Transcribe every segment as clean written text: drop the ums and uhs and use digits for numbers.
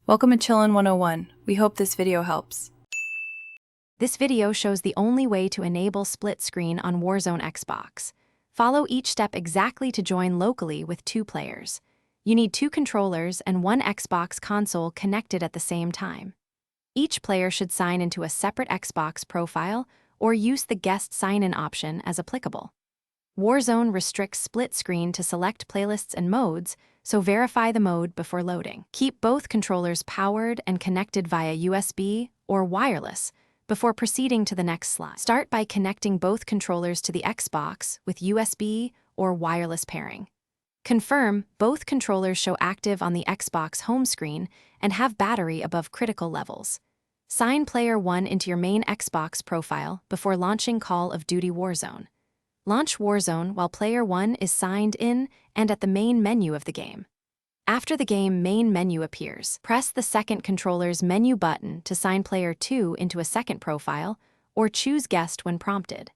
Welcome to Chillin' 101. We hope this video helps. This video shows the only way to enable split screen on Warzone Xbox. Follow each step exactly to join locally with 2 players. You need 2 controllers and 1 Xbox console connected at the same time. Each player should sign into a separate Xbox profile or use the guest sign-in option as applicable. Warzone restricts split screen to select playlists and modes, so verify the mode before loading. Keep both controllers powered and connected via USB or wireless before proceeding to the next slide. Start by connecting both controllers to the Xbox with USB or wireless pairing. Confirm both controllers show active on the Xbox home screen and have battery above critical levels. Sign Player 1 into your main Xbox profile before launching Call of Duty Warzone. Launch Warzone while Player 1 is signed in and at the main menu of the game. After the game main menu appears, press the second controller's menu button to sign Player 2 into a second profile, or choose Guest when prompted.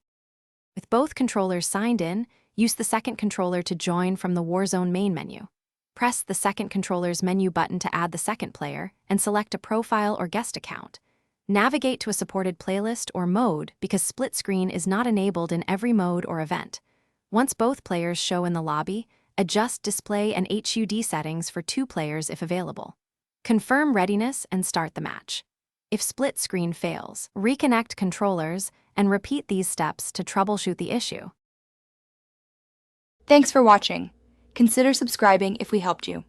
With both controllers signed in, use the second controller to join from the Warzone main menu. Press the second controller's menu button to add the second player and select a profile or guest account. Navigate to a supported playlist or mode because split screen is not enabled in every mode or event. Once both players show in the lobby, adjust display and HUD settings for 2 players if available. Confirm readiness and start the match. If split screen fails, reconnect controllers and repeat these steps to troubleshoot the issue. Thanks for watching. Consider subscribing if we helped you.